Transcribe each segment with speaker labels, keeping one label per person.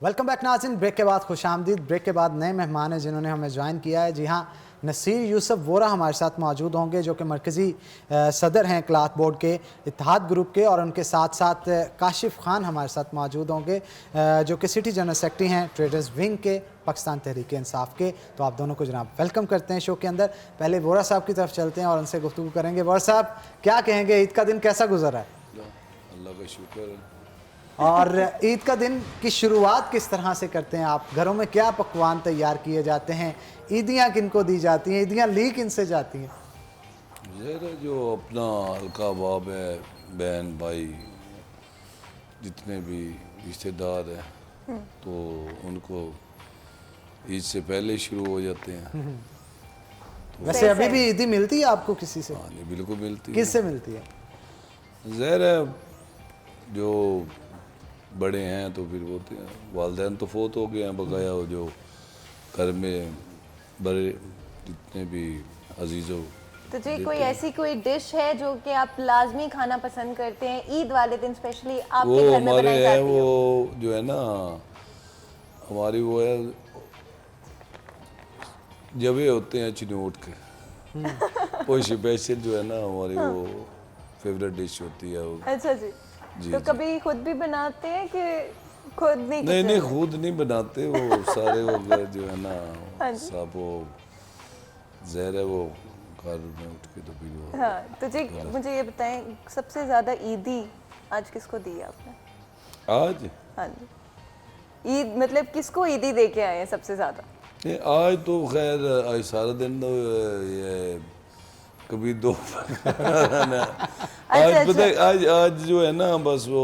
Speaker 1: Welcome back नाज़रीन। Break के बाद खुशामदीद। ब्रेक के बाद नए मेहमान हैं जिन्होंने हमें ज्वाइन किया है। जी हाँ, नसीर यूसुफ वोरा हमारे साथ मौजूद होंगे जो कि मरकज़ी सदर हैं क्लाथ बोर्ड के इत्तेहाद ग्रुप के, और उनके साथ साथ काशिफ खान हमारे साथ मौजूद होंगे जो कि सिटी जनरल सेक्रेटरी हैं ट्रेडर्स विंग के पाकिस्तान तहरीक इंसाफ के। तो आप दोनों को जनाब वेलकम करते हैं शो के अंदर। पहले वोरा साहब की तरफ चलते हैं और उनसे गुफ्तगू करेंगे। वोरा साहब, क्या कहेंगे, ईद का दिन कैसा गुजरा है?
Speaker 2: अल्लाह का शुक्र है।
Speaker 1: और ईद का दिन की शुरुआत किस तरह से करते हैं आप? घरों में क्या पकवान तैयार किए जाते हैं? ईदियाँ किनको दी जाती हैं? ईदियाँ ली किन से जाती हैं?
Speaker 2: ज़रा जो अपना हल्का बाब है, बहन भाई जितने भी रिश्तेदार हैं तो उनको ईद से पहले शुरू हो जाते हैं।
Speaker 1: वैसे अभी भी ईदी मिलती है आपको किसी से?
Speaker 2: हाँ जी, बिल्कुल मिलती है।
Speaker 1: किससे मिलती है?
Speaker 2: ज़रा जो बड़े हैं तो फिर वो वालदैन तो फोत हो गए हैं, बकाया वो जो घर में बड़े जितने भी अजीज़ों।
Speaker 3: तो जी कोई ऐसी कोई डिश है जो कि आप लाजमी खाना पसंद करते हैं ईद वाले दिन स्पेशली आपके
Speaker 2: वो
Speaker 3: घर में
Speaker 2: हमारे
Speaker 3: बनाई
Speaker 2: है
Speaker 3: जाती
Speaker 2: वो
Speaker 3: हो?
Speaker 2: जो है ना हमारी वो है जवे होते हैं चिनोट के वो स्पेशल जो है ना हमारी वो फेवरेट डिश होती है वो।
Speaker 3: अच्छा जी,
Speaker 2: जी
Speaker 3: तो
Speaker 2: जी।
Speaker 3: कभी खुद भी बनाते हैं कि खुद नहीं?
Speaker 2: नहीं
Speaker 3: किचन
Speaker 2: नहीं,
Speaker 3: में?
Speaker 2: खुद नहीं बनाते वो सारे वो जो है ना
Speaker 3: हाँ जी।
Speaker 2: सब वो जहर है वो घर में उठ के तो फिर वो।
Speaker 3: हाँ, तो जी मुझे ये बताएं सबसे ज़्यादा ईदी आज किसको दी है आपने?
Speaker 2: आज
Speaker 3: हाँ जी, ईद मतलब किसको ईदी दे के आए हैं सबसे ज़्यादा?
Speaker 2: नहीं, आज तो खैर आज सारा दिन तो ये कभी दो आज पता है आज जो है ना बस वो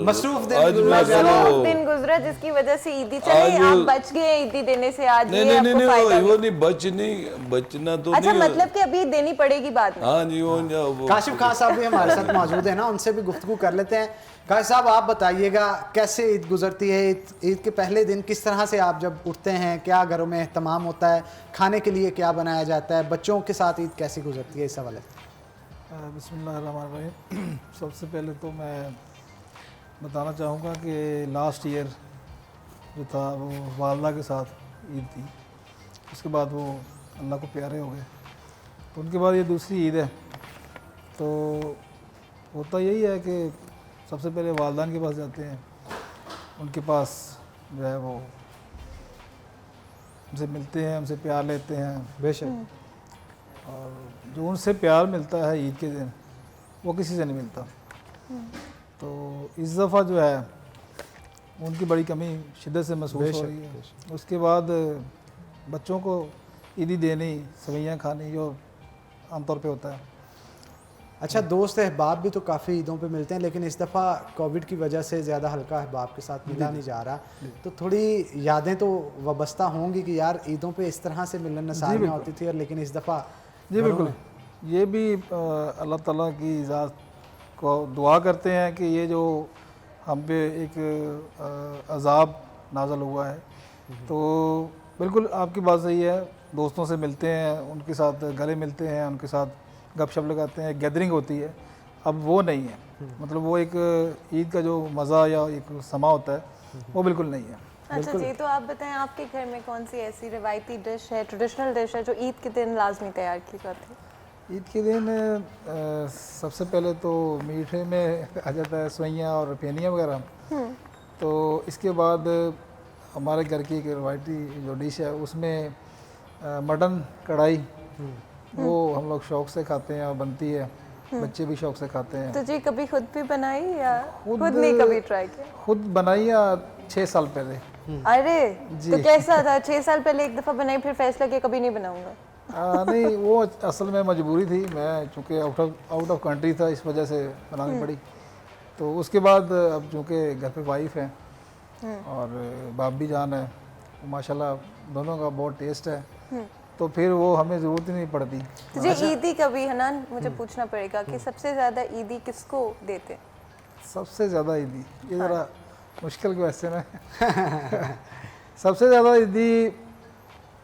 Speaker 1: मसरूफ दिन
Speaker 2: आज
Speaker 1: गुजरा
Speaker 2: मैं
Speaker 1: जा रहा
Speaker 3: मसरूफ दिन गुजरा जिसकी वजह से ईदी चले
Speaker 2: आज
Speaker 3: आप बच गए ईदी देने से आज
Speaker 2: नहीं
Speaker 3: ये
Speaker 2: नहीं नहीं
Speaker 3: आपको फायदा
Speaker 2: नहीं वो
Speaker 3: मिला।
Speaker 2: नहीं बचना तो
Speaker 3: अच्छा,
Speaker 2: नहीं।
Speaker 3: मतलब कि अभी देनी पड़ेगी बाद में?
Speaker 2: हाँ जी वो
Speaker 1: काशिफ खान साहब भी हमारे साथ मौजूद हैं ना, उनसे भी गुफ्तगू कर लेते हैं। काशिफ साहब, आप बताइएगा कैसे ईद गुजरती है? ईद के पहले दिन किस तरह से आप जब उठते हैं, क्या घरों में एहतमाम होता है, खाने के लिए क्या बनाया जाता है, बच्चों के साथ ईद कैसी गुजरती है, इस हवाले से?
Speaker 4: बिस्मिल्लाहिर्रहमानिर्रहीम। सबसे पहले तो मैं बताना चाहूँगा कि लास्ट ईयर जो था वो वालदा के साथ ईद थी, उसके बाद वो अल्लाह को प्यारे हो गए, तो उनके बाद ये दूसरी ईद है। तो होता यही है कि सबसे पहले वालदान के पास जाते हैं, उनके पास जो है वो उनसे मिलते हैं, उनसे प्यार लेते हैं।
Speaker 1: बेशक।
Speaker 4: और जो उनसे प्यार मिलता है ईद के दिन वो किसी से नहीं मिलता। तो इस दफ़ा जो है उनकी बड़ी कमी शिद्दत से महसूस हो रही है। उसके बाद बच्चों को ईदी देनी, सवैयाँ खानी जो आमतौर पे होता है।
Speaker 1: अच्छा, दोस्त अहबाब भी तो काफ़ी ईदों पे मिलते हैं, लेकिन इस दफ़ा कोविड की वजह से ज़्यादा हल्का अहबाब के साथ मिला नहीं जा रहा, तो थोड़ी यादें तो वाबस्ता होंगी कि यार ईदों पे इस तरह से मिलन नसारियाँ होती थी, और लेकिन इस दफ़ा
Speaker 4: जी बिल्कुल। ये भी अल्लाह ताला की ज़ात को दुआ करते हैं कि ये जो हम पे एक अज़ाब नाज़ल हुआ है, तो बिल्कुल आपकी बात सही है। दोस्तों से मिलते हैं, उनके साथ गले मिलते हैं, उनके साथ गपशप लगाते हैं, गैदरिंग होती है, अब वो नहीं है। मतलब वो एक ईद का जो मज़ा या एक समा होता है वो बिल्कुल नहीं है।
Speaker 3: अच्छा जी, तो आप बताएं आपके घर में कौन सी ऐसी रिवायती डिश है, ट्रेडिशनल डिश है जो ईद के दिन लाजमी तैयार की जाती है?
Speaker 4: ईद के दिन सबसे पहले तो मीठे में आ जाता है सवैयाँ और फेनियाँ वगैरह। तो इसके बाद हमारे घर की एक रिवायती जो डिश है उसमें मटन कढ़ाई वो हम लोग शौक़ से खाते हैं और बनती है, बच्चे भी शौक़ से खाते हैं।
Speaker 3: तो जी कभी खुद भी बनाई या खुद नहीं कभी ट्राई किया?
Speaker 4: खुद बनाई या 6 साल पहले।
Speaker 3: अरे तो कैसा था? 6 साल पहले एक दफ़ा बनाई फिर फैसला किया कभी नहीं बनाऊंगा?
Speaker 4: नहीं, वो असल में मजबूरी थी, मैं चूँकि आउट ऑफ कंट्री था, इस वजह से बनानी पड़ी। तो उसके बाद अब चूँकि घर पे वाइफ है और बाप भी जान है, माशाल्लाह दोनों का बहुत टेस्ट है, तो फिर वो हमें ज़रूरत ही नहीं पड़ती।
Speaker 3: तो जी ईदी कभी हनान मुझे पूछना पड़ेगा कि सबसे ज़्यादा ईदी किसको देते?
Speaker 4: सबसे ज़्यादा ईदी, ये ज़रा मुश्किल क्वेश्चन है। सबसे ज़्यादा ईदी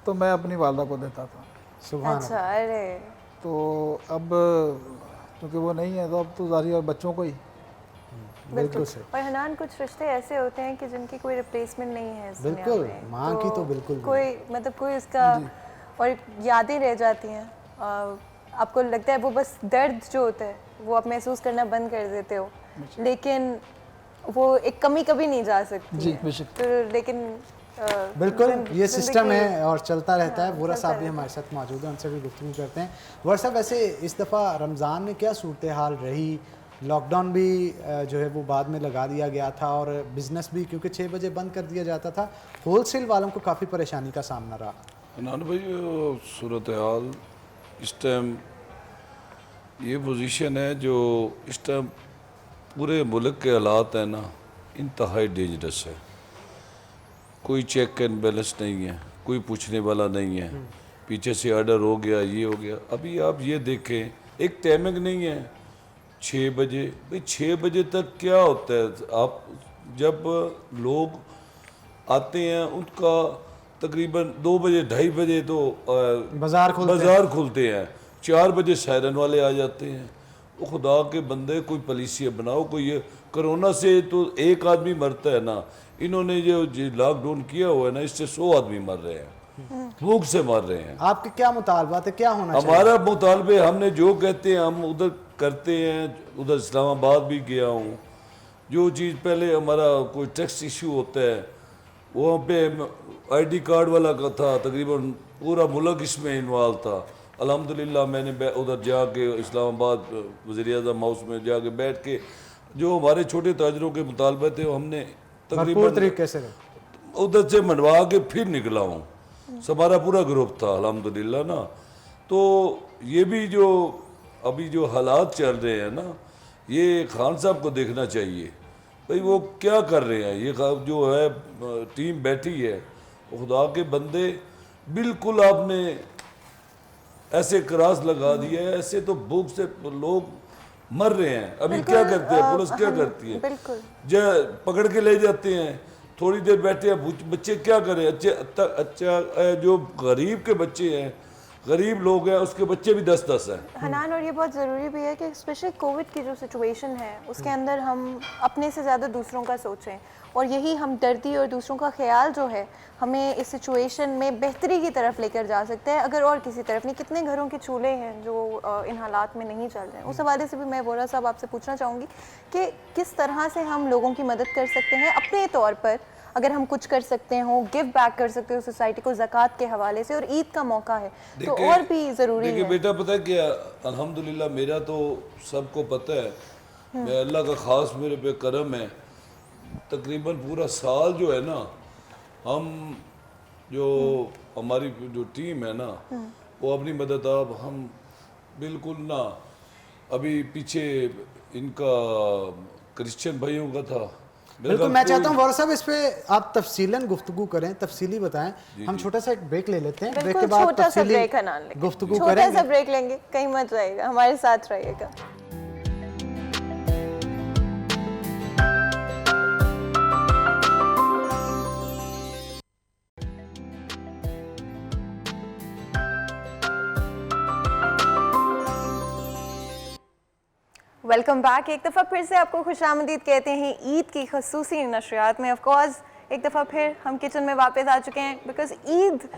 Speaker 4: तो मैं अपनी वालदा को देता था।
Speaker 3: अच्छा, अरे
Speaker 4: तो अब क्योंकि वो नहीं है तो अब तो ज़ाहिर है बच्चों को ही
Speaker 1: बिल्कुल सही।
Speaker 3: और हनान, कुछ रिश्ते ऐसे होते हैं कि जिनकी कोई रिप्लेसमेंट नहीं है इस दुनिया
Speaker 1: बिल्कुल,
Speaker 3: में।
Speaker 1: माँ की तो बिल्कुल भी
Speaker 3: कोई मतलब कोई उसका, और यादें रह जाती हैं। आपको लगता है वो बस दर्द जो होता है वो आप महसूस करना बंद कर देते हो, लेकिन वो एक कमी कभी नहीं जा सकती
Speaker 4: जी,
Speaker 3: है।
Speaker 4: बेशक।
Speaker 3: तो लेकिन
Speaker 1: बिल्कुल ये सिस्टम
Speaker 3: जिंदगी-
Speaker 1: है और चलता रहता है। वोरा
Speaker 3: चलता
Speaker 1: साहब भी
Speaker 3: रहता
Speaker 1: हमारे साथ मौजूद हैं, उनसे भी गुफ्तगू करते हैं। वोरा साहब, वैसे इस दफ़ा रमज़ान में क्या सूरत हाल रही? लॉकडाउन भी जो है वो बाद में लगा दिया गया था और बिज़नेस भी क्योंकि 6 बजे बंद कर दिया जाता था, होलसेल वालों को काफ़ी परेशानी का सामना रहा।
Speaker 2: अनान भाई, सूरत हाल इस टाइम ये पोजीशन है जो इस टाइम पूरे मुल्क के हालात हैं ना, इंतहाई डेंजरस है। कोई चेक एंड बैलेंस नहीं है, कोई पूछने वाला नहीं है, पीछे से ऑर्डर हो गया, ये हो गया। अभी आप ये देखें, एक टाइमिंग नहीं है 6 बजे। भाई 6 बजे तक क्या होता है? आप जब लोग आते हैं उनका तकरीबन 2 बजे 2:30 बजे तो बाजार खुलते हैं, 4 बजे सायरन वाले आ जाते हैं। वो खुदा के बंदे, कोई पॉलिसी बनाओ। कोई ये कोरोना से तो एक आदमी मरता है ना, इन्होंने जो लॉकडाउन किया हुआ है ना, इससे 100 आदमी मर रहे हैं, भूख से मर रहे हैं।
Speaker 1: आपके क्या मुतालबात है, क्या होना चाहिए?
Speaker 2: हमारा मुतालबे, हमने जो कहते हैं हम उधर करते हैं। उधर इस्लामाबाद भी गया हूँ। जो चीज़ पहले हमारा कोई टैक्स इशू होता है, वहाँ पे ID कार्ड वाला का था, तकरीबन पूरा मुल्क इसमें इन्वॉल्व था। अल्हम्दुलिल्लाह मैंने उधर जाके इस्लामाबाद वज़ीर-ए-आज़म हाउस में जाके बैठ के जो हमारे छोटे ताजरों के मुतालबे थे, हमने
Speaker 1: भरपूर तरीके से
Speaker 2: उधर से मनवा के फिर निकला हूँ। हमारा पूरा ग्रुप था अल्हम्दुलिल्लाह ना। तो ये भी जो अभी जो हालात चल रहे हैं ना, ये खान साहब को देखना चाहिए भाई वो क्या कर रहे हैं। ये जो है टीम बैठी है, खुदा के बंदे, बिल्कुल आपने ऐसे क्रॉस लगा दिया है, ऐसे तो भूख से लोग मर रहे हैं। अभी क्या करते हैं पुलिस, क्या करती है?
Speaker 3: बिल्कुल
Speaker 2: पकड़ के ले जाते हैं, थोड़ी देर बैठे हैं, बच्चे क्या करें? अच्छा जो गरीब के बच्चे हैं, गरीब लोग हैं, उसके बच्चे भी 10-10 हैं।
Speaker 3: हनान, और ये बहुत ज़रूरी भी है कि स्पेशली कोविड की जो सिचुएशन है उसके अंदर हम अपने से ज़्यादा दूसरों का सोचें, और यही हमदर्दी और दूसरों का ख्याल जो है हमें इस सिचुएशन में बेहतरी की तरफ लेकर जा सकता है, अगर और किसी तरफ नहीं। कितने घरों के चूल्हे हैं जो इन हालात में नहीं चल रहे हैं। उस हवाले से भी मैं वोरा साहब आपसे पूछना चाहूँगी कि किस तरह से हम लोगों की मदद कर सकते हैं अपने तौर पर, अगर हम कुछ कर सकते हो, गिव बैक कर सकते हो सोसाइटी को ज़कात के हवाले से, और ईद का मौका है तो और भी ज़रूरी है।
Speaker 2: देखिए बेटा, पता है क्या, अल्हम्दुलिल्लाह मेरा तो सबको पता है, मैं अल्लाह का ख़ास मेरे पे करम है। तकरीबन पूरा साल जो है ना, हम जो हमारी जो टीम है ना, वो अपनी मदद अब हम बिल्कुल ना, अभी पीछे इनका क्रिश्चियन भाइयों का था।
Speaker 1: बिल्कुल, मैं चाहता हूँ वोरा साहब इस पे आप तफसीलन गुफ्तगू करें, तफसीली बताएं। हम छोटा सा एक ब्रेक ले लेते हैं, ब्रेक के बाद
Speaker 3: छोटा सा
Speaker 1: तफसीली
Speaker 3: ब्रेक हनान
Speaker 1: गुफ्तगू
Speaker 3: छोटा
Speaker 1: करेंगे।
Speaker 3: सा ब्रेक लेंगे, कहीं मत जाइएगा, हमारे साथ रहिएगा। Welcome back. एक दफ़ा फिर से आपको खुशामदीद कहते हैं ईद की खसूसी नशरियात में। ऑफ कोर्स एक दफ़ा फिर हम किचन में वापस आ चुके हैं, बिकॉज़ ईद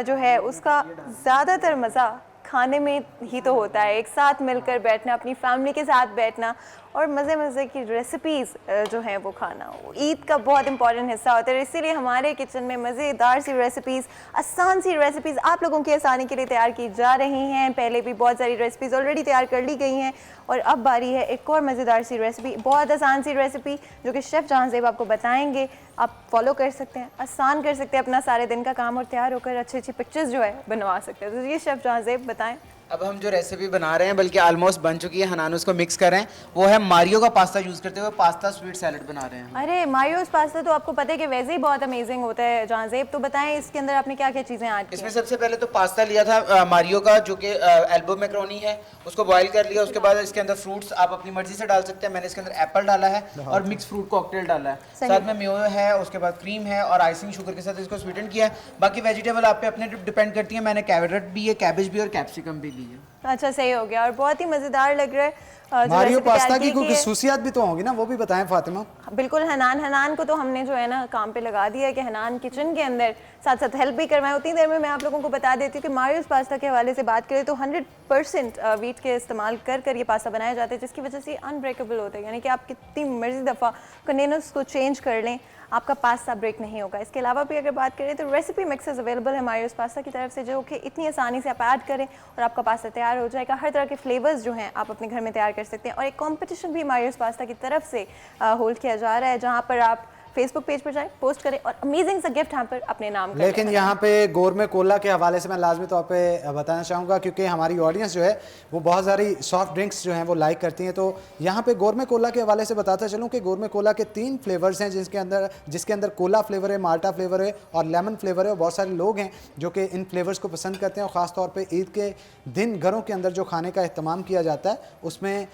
Speaker 3: जो है उसका ज़्यादातर मज़ा खाने में ही तो होता है। एक साथ मिलकर बैठना, अपनी फैमिली के साथ बैठना और मज़े मज़े की रेसिपीज़ जो हैं वो खाना, ईद का बहुत इंपॉर्टेंट हिस्सा होता है। इसीलिए हमारे किचन में मज़ेदार सी रेसिपीज़, आसान सी रेसिपीज़ आप लोगों की आसानी के लिए तैयार की जा रही हैं। पहले भी बहुत सारी रेसिपीज़ ऑलरेडी तैयार कर ली गई हैं और अब बारी है एक और मज़ेदार सी रेसिपी, बहुत आसान सी रेसिपी जो कि शेफ़ जहांज़ेब आपको बताएंगे। आप फॉलो कर सकते हैं, आसान कर सकते हैं अपना सारे दिन का काम और तैयार होकर अच्छी अच्छी पिक्चर्स जो है बनवा सकते हैं। तो ये शेफ़ जहांज़ेब बताएं।
Speaker 5: अब हम जो रेसिपी बना रहे हैं, बल्कि ऑलमोस्ट बन चुकी है, हनान उसको मिक्स कर रहे हैं, वो है मारियो का पास्ता यूज़ करते हुए पास्ता स्वीट सैलेड बना रहे हैं।
Speaker 3: अरे मारियोस पास्ता तो आपको पता है कि वैसे ही बहुत अमेजिंग होता है जहांज़ेब, तो बताएं इसके अंदर आपने क्या क्या चीज़ें ऐड की?
Speaker 5: इसमें सबसे पहले तो पास्ता लिया था मारियो का, जो कि एल्बो मैक्रोनी है, उसको बॉईल कर लिया। उसके बाद इसके अंदर फ्रूट्स आप अपनी मर्जी से डाल सकते हैं। मैंने इसके अंदर एप्पल डाला है और मिक्स फ्रूट कॉकटेल डाला है, साथ में मेयो है, उसके बाद क्रीम है और आइसिंग शुगर के साथ इसको स्वीटन किया है। बाकी वेजिटेबल आप पे अपने डिपेंड करती है। मैंने कैरेट भी है, कैबेज भी और कैप्सिकम भी ली है।
Speaker 3: अच्छा सही हो गया और बहुत ही मज़ेदार लग रहा है। जो
Speaker 1: मारियो
Speaker 3: recipe तैयार
Speaker 1: पास्ता की
Speaker 3: की
Speaker 1: कोई
Speaker 3: है।
Speaker 1: खसूसियात भी तो होंगी ना, वो भी बताएं फातिमा।
Speaker 3: बिल्कुल हनान को तो हमने जो है ना काम पे लगा दिया है कि हनान किचन के अंदर साथ साथ हेल्प भी करवाएं। उतनी देर में मैं आप लोगों को बता देती हूँ कि मारियोस पास्ता के हवाले से बात करें तो 100% वीट के इस्तेमाल कर ये पास्ता बनाया जाता है, जिसकी वजह से अनब्रेकेबल होता है। यानी कि आप कितनी मर्जी दफ़ा कंटेनर्स को चेंज कर लें, आपका पास्ता ब्रेक नहीं होगा। इसके अलावा भी अगर बात करें तो रेसिपी मिक्सेस अवेलेबल है मारियोस पास्ता की तरफ से, जो कि इतनी आसानी से आप ऐड करें और आपका पास्ता तैयार हो जाएगा। हर तरह के फ्लेवर्स जो हैं आप अपने घर में तैयार कर सकते हैं। और एक कंपटीशन भी मारियोस पास्ता की तरफ से होल्ड किया जा रहा है, जहाँ पर आप फेसबुक पेज पर जाएं, पोस्ट करें और अमेजिंग सा गिफ्ट यहाँ पर अपने नाम करें।
Speaker 1: लेकिन यहाँ पे गोरमे कोला के हवाले से मैं लाजमी तौर पे बताना चाहूँगा, क्योंकि हमारी ऑडियंस जो है वो बहुत सारी सॉफ्ट ड्रिंक्स जो हैं वो लाइक करती हैं। तो यहाँ पे गोरमे कोला के हवाले से बताता चलूँ कि गोरमे कोला के 3 फ्लेवर्स हैं, जिसके अंदर कोला फ्लेवर है, माल्टा फ्लेवर है और लेमन फ्लेवर है। और बहुत सारे लोग हैं जो कि इन फ्लेवर्स को पसंद करते हैं और ख़ास तौर पर ईद के दिन घरों के अंदर जो खाने का अहतमाम किया जाता है उसमें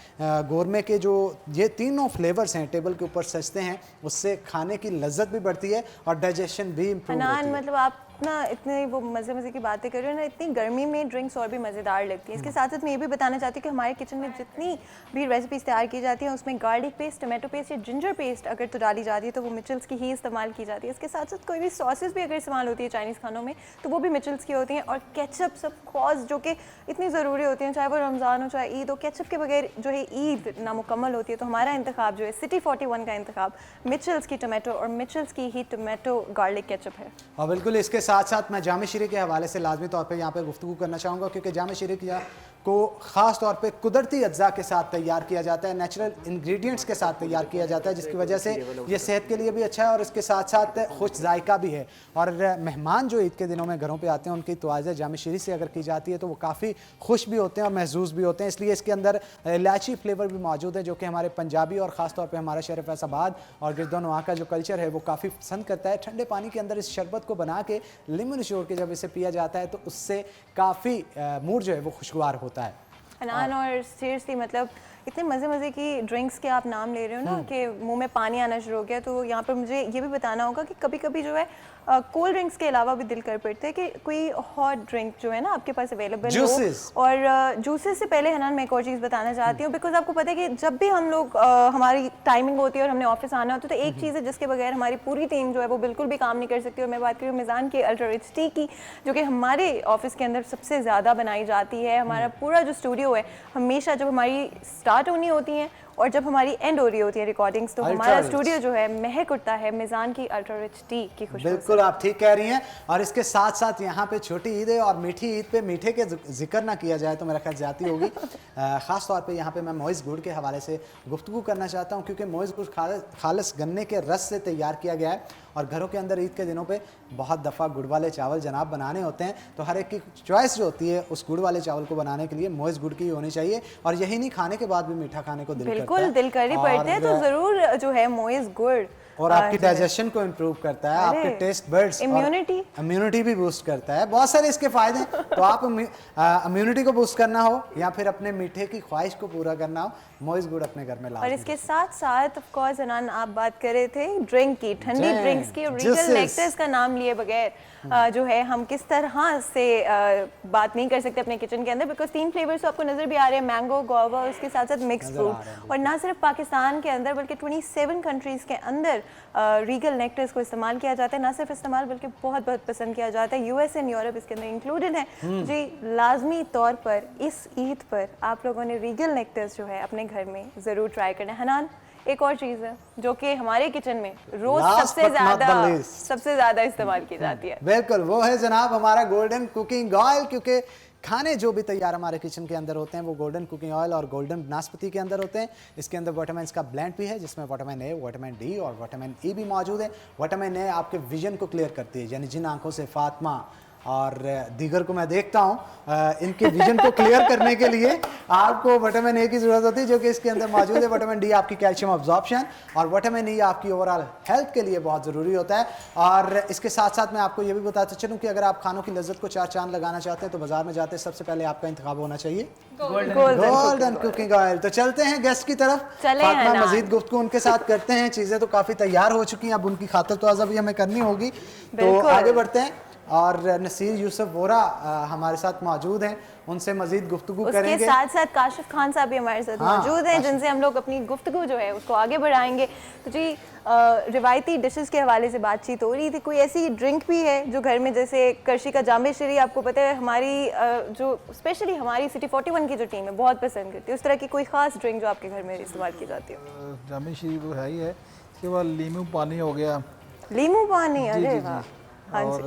Speaker 1: गोरमे के जो ये तीनों फ्लेवर्स हैं टेबल के ऊपर सजते हैं, उससे खाने की लज्जत भी बढ़ती है और डाइजेशन भी इम्प्रूव होती है।
Speaker 3: मतलब आप ना इतने वो मज़े की बातें कर रहे हो ना, इतनी गर्मी में ड्रिंक्स और भी मज़ेदार लगती हैं। इसके साथ साथ मैं ये भी बताना चाहती हूँ कि हमारे किचन में जितनी भी रेसिपीज़ तैयार की जाती हैं उसमें गार्लिक पेस्ट, टमाटो पेस्ट या जिंजर पेस्ट अगर तो डाली जाती है तो वो मिचल्स की ही इस्तेमाल की जाती है। इसके साथ साथ कोई भी सॉसेस भी अगर इस्तेमाल होती है चाइनीज़ खानों में तो वो भी मिचल्स की होती हैं। और केचप सब कॉज जो कि इतनी ज़रूरी होती हैं, चाहे वो रमज़ान हो चाहे ईद हो, केचप के बगैर जो है ईद नामुकम्मल होती है। तो हमारा इंतखाब जो है सिटी 41 का इंतखाब मिचल्स की टमाटो और मिचल्स की ही टमाटो गार्लिक केचप है।
Speaker 1: और बिल्कुल इसके साथ साथ मैं जामे शीरे के हवाले से लाजमी तौर पे यहाँ पे गुफ्तगू करना चाहूँगा, क्योंकि जामे शीरे को ख़ास तौर पे कुदरती अज्जा के साथ तैयार किया जाता है, नेचुरल इंग्रेडिएंट्स के साथ तैयार किया जाता है, जिसकी वजह से ये सेहत के लिए भी अच्छा है और इसके साथ साथ खुश जायका भी है। और मेहमान जो ईद के दिनों में घरों पे आते हैं उनकी तवाज़ा जामे शीरी से अगर की जाती है तो वो काफ़ी खुश भी होते हैं और महजूज भी होते हैं। इसलिए इसके अंदर इलायची फ्लेवर भी मौजूद है, जो कि हमारे पंजाबी और ख़ास तौर पर हमारा शहर फैसलाबाद और गिरदोनवा का जो कल्चर है वो काफ़ी पसंद करता है। ठंडे पानी के अंदर इस शरबत को बना के लेमन निचोड़ के जब इसे पिया जाता है तो उससे काफ़ी मूड जो है वो खुशगवार होता है।
Speaker 3: हनान और सीरियसली मतलब इतने मज़े की ड्रिंक्स के आप नाम ले रहे हो ना कि मुंह में पानी आना शुरू हो गया। तो यहाँ पर मुझे ये भी बताना होगा कि कभी कभी जो है कोल्ड ड्रिंक्स के अलावा भी दिल कर पड़ता है कि कोई हॉट ड्रिंक जो है ना आपके पास अवेलेबल हो। और जूसेस से पहले हनान मैं एक और चीज़ बताना चाहती हूँ, बिकॉज आपको पता है कि जब भी हम लोग हमारी टाइमिंग होती है और हमने ऑफिस आना होता है तो एक चीज़ है जिसके बगैर हमारी पूरी टीम जो है वो बिल्कुल भी काम नहीं कर सकती। और मैं बात करूँ मिज़ान की अल्ट्रा रिच टी की, जो कि हमारे ऑफिस के अंदर सबसे ज़्यादा बनाई जाती है। हमारा पूरा जो स्टूडियो है हमेशा जब हमारी स्टार्ट होनी होती है और जब हमारी एंड हो रही होती है रिकॉर्डिंग्स तो हमारा स्टूडियो जो है महक उठता है मिज़ान की अल्ट्रा रिच टी की खुशबू।
Speaker 1: बिल्कुल आप ठीक कह रही हैं। और इसके साथ साथ यहाँ पे छोटी ईद है और मीठी ईद पे मीठे के जिक्र ना किया जाए तो मेरा ख्याल ज्यादती होगी। ख़ास तौर पे यहाँ पे मैं मोइज़ गुड़ के हवाले से गुफ्तगू करना चाहता हूँ, क्योंकि मोइज़ गुड़ खालिस गन्ने के रस से तैयार किया गया है और घरों के अंदर ईद के दिनों पे बहुत दफ़ा गुड़ वाले चावल जनाब बनाने होते हैं, तो हर एक की चॉइस जो होती है उस गुड़ वाले चावल को बनाने के लिए मोइज़ गुड़ की होनी चाहिए। और यही नहीं, खाने के बाद भी मीठा खाने को
Speaker 3: बिल्कुल दिल कर ही पड़ते हैं तो ज़रूर जो है मोइज़ गुड़
Speaker 1: और आपकी डाइजेशन को इम्प्रूव करता है, आपके टेस्ट बड्स, इम्यूनिटी भी बूस्ट करता है। बहुत सारे इसके फायदे हैं। तो आप इम्यूनिटी को बूस्ट करना हो या फिर अपने मीठे की ख्वाहिश को पूरा करना हो, मोइज़ गुड़ अपने घर में लाओ।
Speaker 3: और इसके साथ साथ ऑफ कोर्स हनान आप बात कर रहे थे ड्रिंक की, ठंडी ड्रिंक्स की, रीगल नेक्टर्स का नाम लिए बगैर जो है हम किस तरह से बात नहीं कर सकते अपने किचन के अंदर, बिकॉज 3 फ्लेवर्स तो आपको नजर भी आ रहे हैं, मैंगो, गुआवा, उसके साथ साथ मिक्स फ्रूट। और ना सिर्फ पाकिस्तान के अंदर बल्कि 27 कंट्रीज के अंदर रीगल नेक्टर्स को इस्तेमाल किया जाता है। ना सिर्फ इस्तेमाल बल्कि बहुत बहुत पसंद किया जाता है। यूएस एंड यूरोप इसके अंदर इंक्लूडेड है। जी लाजमी तौर पर इस ईद पर आप लोगों ने रीगल नेक्टर्स जो है अपने घर में ज़रूर ट्राई करना है। हनान एक और चीज़ है जो कि हमारे किचन में रोज सबसे ज़्यादा इस्तेमाल की जाती है, बिल्कुल
Speaker 1: वो है जनाब हमारा गोल्डन कुकिंग ऑयल। क्योंकि खाने जो भी तैयार हमारे किचन के अंदर होते हैं वो गोल्डन कुकिंग ऑयल और गोल्डन नाशपाती के अंदर होते हैं। इसके अंदर विटामिन का ब्लेंड भी है, जिसमें विटामिन ए, विटामिन डी और विटामिन ई भी मौजूद है। विटामिन ए आपके विजन को क्लियर करती है, यानी जिन आंखों से फातिमा और दीगर को मैं देखता हूँ, इनके विजन को क्लियर करने के लिए आपको विटामिन ए की ज़रूरत होती है, जो कि इसके अंदर मौजूद है। विटामिन डी आपकी कैल्शियम अब्जॉर्प्शन और विटामिन ई आपकी ओवरऑल हेल्थ के लिए बहुत ज़रूरी होता है। और इसके साथ साथ मैं आपको ये भी बताता चलूँ कि अगर आप खानों की लज्जत को 4 चांद लगाना चाहते हैं तो बाजार में जाते हैं सबसे पहले आपका इंतखाब होना चाहिए गोल्डन कुकिंग ऑयल। तो चलते हैं गेस्ट की तरफ, फातिमा मजीद गुफ्तगू उनके साथ करते हैं। चीज़ें तो काफ़ी तैयार हो चुकी हैं, अब उनकी खातिर तो भी हमें करनी होगी, तो आगे बढ़ते हैं। और नसीर यूसुफ वोरा हमारे साथ मौजूद हैं, उनसे मजीद गुफ्तगू
Speaker 3: उसके
Speaker 1: करेंगे।
Speaker 3: साथ साथ काशिफ खान साहब भी हमारे साथ
Speaker 1: हाँ,
Speaker 3: मौजूद हैं, जिनसे हम लोग अपनी गुफ्तगू जो है उसको आगे बढ़ाएंगे। तो जी रिवायती डिशेस के हवाले से बातचीत हो रही थी, कोई ऐसी ड्रिंक भी है जो घर में, जैसे करशी का जामे शरी आपको पता है हमारी जो स्पेशली हमारी सिटी 41 की जो टीम है बहुत पसंद करती है, उस तरह की कोई ख़ास ड्रिंक जो आपके घर में इस्तेमाल की जाती है?
Speaker 4: जामी शीरी तो है ही है, इसके बाद लीमू पानी हो गया।
Speaker 3: लीमू पानी,
Speaker 4: जी
Speaker 3: अरे
Speaker 4: जी
Speaker 3: वाह।
Speaker 4: जी।
Speaker 3: हाँ
Speaker 4: और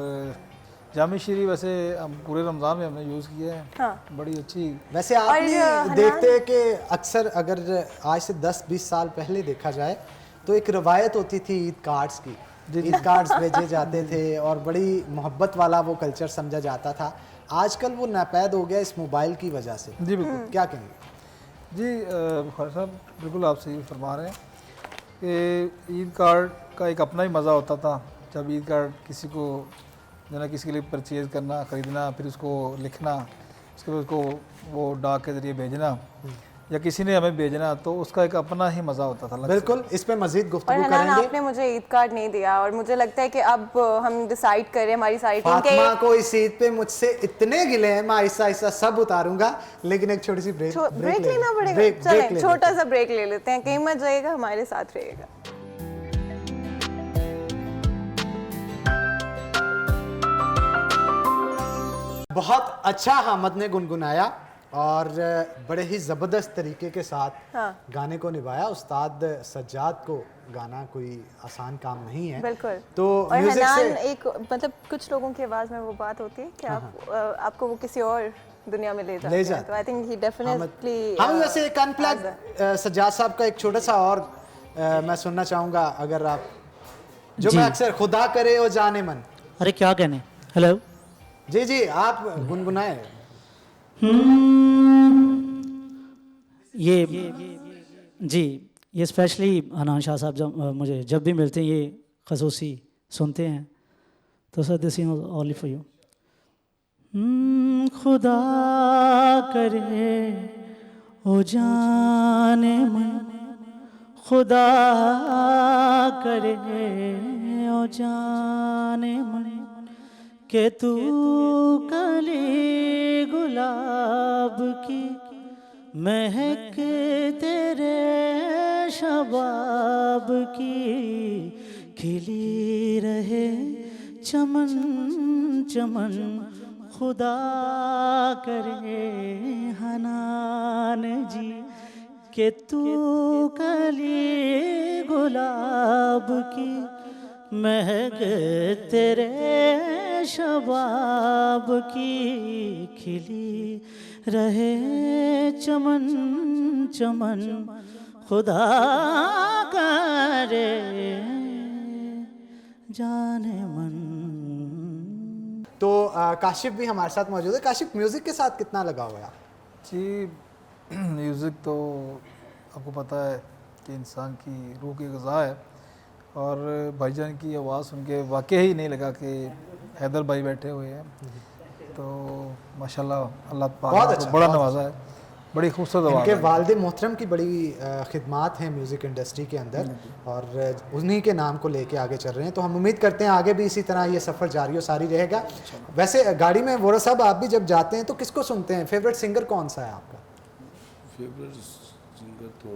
Speaker 4: जामी शीरी वैसे हम पूरे रमज़ान में हमने यूज़ किया है,
Speaker 3: हाँ।
Speaker 4: बड़ी अच्छी।
Speaker 1: वैसे आप भी देखते हैं कि अक्सर अगर आज से 10-20 साल पहले देखा जाए तो एक रवायत होती थी ईद कार्ड्स की, ईद कार्ड्स भेजे जाते थे और बड़ी मोहब्बत वाला वो कल्चर समझा जाता था। आजकल वो नापैद हो गया इस मोबाइल की वजह से।
Speaker 4: जी बिल्कुल।
Speaker 1: क्या कहेंगे?
Speaker 4: जी बुखारी साहब बिल्कुल आप सही फरमा रहे हैं कि ईद कार्ड का एक अपना ही मज़ा होता था। जब ईद कार्ड किसी को जो ना किसी के लिए परचेज़ करना, ख़रीदना, फिर उसको लिखना, उसके बाद उसको वो डाक के ज़रिए भेजना या किसी ने हमें भेजना, तो उसका एक अपना ही मज़ा होता था।
Speaker 1: बिल्कुल, इस पे मजीद
Speaker 3: और
Speaker 1: गुफ्तगू
Speaker 3: हनान
Speaker 1: करेंगे।
Speaker 3: आपने मुझे ईद कार्ड नहीं दिया और मुझे लगता है कि अब हम डिसाइड करें हमारी सारी टीम के
Speaker 1: फातिमा को इस ईद पे मुझसे इतने गिले हैं, मैं आहिस्ता आहिस्ता सब उतारूंगा, लेकिन एक छोटी सी
Speaker 3: ब्रेक लेना पड़ेगा।
Speaker 1: ब्रेक
Speaker 3: चलें छोटा सा ब्रेक ले लेते हैं, कहीं मत जाइएगा, हमारे साथ रहिएगा।
Speaker 1: बहुत अच्छा हामद ने गुनगुनाया और बड़े ही ज़बरदस्त तरीके के साथ
Speaker 3: हाँ।
Speaker 1: गाने को निभाया। उस्ताद सज्जाद को गाना कोई आसान काम नहीं है।
Speaker 3: बिल्कुल।
Speaker 1: तो
Speaker 3: और
Speaker 1: म्यूजिक
Speaker 3: हनान
Speaker 1: से
Speaker 3: एक मतलब कुछ लोगों की आवाज़ में वो बात होती है कि आपको वो किसी और दुनिया में ले जाते हैं, तो आई थिंक ही डेफिनेटली।
Speaker 1: हम वैसे एक अनप्लग सज्जाद साहब का एक छोटा सा और मैं सुनना चाहूँगा, अगर आप जो
Speaker 6: जी।
Speaker 1: मैं अक्सर खुदा करे ओ जाने मन।
Speaker 6: अरे क्या कहने। हेलो
Speaker 1: जी जी, आप गुनगुनाए।
Speaker 6: ये जी, ये स्पेशली हनान शाह साहब जब मुझे जब भी मिलते हैं ये खसूसी सुनते हैं, तो sir this is only for you. खुदा करे ओ जाने मन, खुदा करे ओ जाने मन, के तू कली गुलाब की महक तेरे शबाब की खिली रहे चमन चमन, खुदा करे हनान जी, के तू कली गुलाब की महक तेरे शबाब की खिली रहे चमन चमन, खुदा करे जाने मन।
Speaker 1: तो काशिफ भी हमारे साथ मौजूद है। काशिफ, म्यूजिक के साथ कितना लगा हुआ है?
Speaker 4: जी म्यूज़िक तो आपको पता है कि इंसान की रूह की ग़िज़ा है, और भाईजान की आवाज़ सुन के वाकई ही नहीं लगा कि हैदर भाई बैठे हुए हैं। तो माशाल्लाह अल्लाह पाक
Speaker 1: बहुत
Speaker 4: ने
Speaker 1: अच्छा,
Speaker 4: उनको बड़ा
Speaker 1: बहुत
Speaker 4: नवाजा है, बड़ी खूबसूरत आवाज़
Speaker 1: इनके
Speaker 4: है।
Speaker 1: वालिद मोहतरम की बड़ी खिदमात हैं म्यूज़िक इंडस्ट्री के अंदर, और उन्हीं के नाम को लेके आगे चल रहे हैं। तो हम उम्मीद करते हैं आगे भी इसी तरह ये सफ़र जारी और सारी रहेगा। वैसे गाड़ी में वोरा साहब आप भी जब जाते हैं तो किसको सुनते हैं? फेवरेट सिंगर कौन सा है आपका?
Speaker 2: फेवरेट सिंगर तो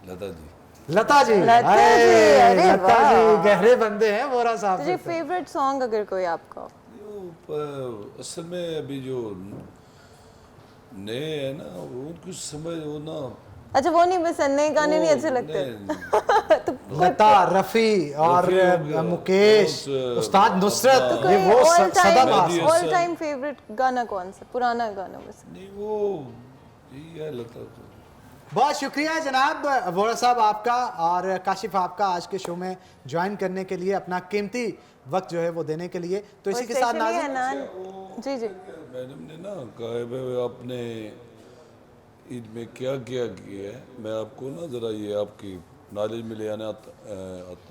Speaker 2: लता जी।
Speaker 1: लता जी।
Speaker 3: लता
Speaker 1: अरे,
Speaker 3: जी, अरे
Speaker 1: लता जी
Speaker 3: वाह।
Speaker 1: गहरे बंदे हैं वोरा साहब।
Speaker 3: तो जी फेवरेट सॉन्ग अगर कोई आपका?
Speaker 2: असल में अभी जो नए है ना, उनको समझ वो ना,
Speaker 3: अच्छा वो नहीं पसंद, नए गाने नहीं अच्छे लगते?
Speaker 2: नहीं,
Speaker 1: लता, रफ़ी और
Speaker 2: रफ़ी हो गया,
Speaker 1: मुकेश,
Speaker 2: बहुत,
Speaker 1: उस्ताद नुसरत,
Speaker 2: अपना-
Speaker 1: ये वो
Speaker 3: ऑल
Speaker 1: सदाबहार।
Speaker 2: Mehdi
Speaker 3: all
Speaker 2: Hassan.
Speaker 3: Time favourite गाना कौन सा, पुराना गाना बस?
Speaker 2: नहीं वो यही है लता तो।
Speaker 1: बहुत शुक्रिया जनाब वोरा साहब आपका और काशिफ आपका आज के शो में ज्वाइन करने के लिए, अपना कीमती वक्त जो है वो देने के लिए। तो इसी के साथ
Speaker 3: Especially
Speaker 1: नाज़रीन,
Speaker 3: हनान जी जी
Speaker 2: मैडम ने ना कहा है भाई आपने ईद में क्या क्या किया है, मैं आपको ना ज़रा ये आपकी नॉलेज में ले आने आता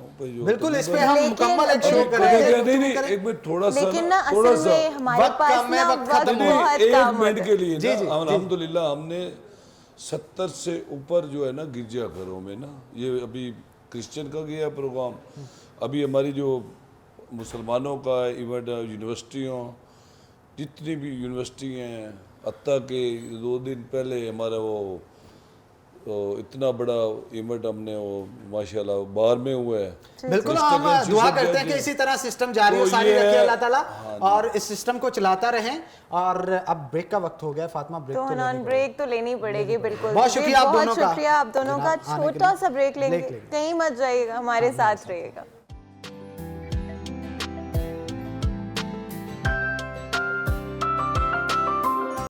Speaker 2: हूँ भाई। जो
Speaker 1: बिल्कुल इस पे हम
Speaker 3: लेकिन-
Speaker 1: मुकम्मल एक शो
Speaker 3: बिल्कुल-
Speaker 1: करेंगे।
Speaker 2: नहीं नहीं एक मिनट थोड़ा सा
Speaker 3: लेकिन ना
Speaker 2: थोड़ा
Speaker 3: असल
Speaker 2: सा
Speaker 3: में हमारे
Speaker 1: वक्त
Speaker 3: पास
Speaker 1: कम है,
Speaker 3: ना
Speaker 1: वक्त
Speaker 3: वक्त
Speaker 1: खत्म
Speaker 2: नहीं,
Speaker 3: बहुत
Speaker 2: एक
Speaker 3: कम
Speaker 2: मिनट
Speaker 3: होता
Speaker 2: के लिए
Speaker 1: जी, जी,
Speaker 2: ना
Speaker 1: जी।
Speaker 2: अल्हम्दुलिल्लाह हमने 70 से ऊपर जो है ना गिरजाघरों में ना, ये अभी क्रिश्चियन का गया प्रोग्राम, अभी हमारी जो मुसलमानों का इवेंट, यूनिवर्सिटियों, जितनी भी यूनिवर्सिटी हैं, हत्ता के 2 दिन पहले हमारा वो इतना बड़ा इवेंट हमने वो माशाल्लाह बाहर में हुआ है।
Speaker 1: बिल्कुल,
Speaker 2: इस
Speaker 1: हम
Speaker 2: तरह
Speaker 1: दुआ
Speaker 2: से
Speaker 1: करते हैं कि इसी तरह सिस्टम जारी
Speaker 2: तो
Speaker 1: और सारी
Speaker 2: ये-
Speaker 1: रखे अल्लाह ताला,
Speaker 2: हाँ जी।
Speaker 1: और इस सिस्टम को चलाता रहें। और अब ब्रेक का वक्त हो गया फातिमा, ब्रेक
Speaker 3: तो
Speaker 1: तो
Speaker 3: हनान
Speaker 1: लेनी
Speaker 3: ब्रेक तो लेनी पड़ेगी, बिल्कुल।
Speaker 1: बहुत
Speaker 3: जी,
Speaker 1: शुक्रिया आप
Speaker 3: बहुत
Speaker 1: दोनों का।
Speaker 3: शुक्रिया आप दोनों का।
Speaker 1: जनाब, आने के
Speaker 3: छोटा
Speaker 1: लिए।
Speaker 3: सा ब्रेक लेंगे,
Speaker 1: ब्रेक लेंगे।
Speaker 3: कहीं मत जाइएगा, हमारे साथ रहिएगा।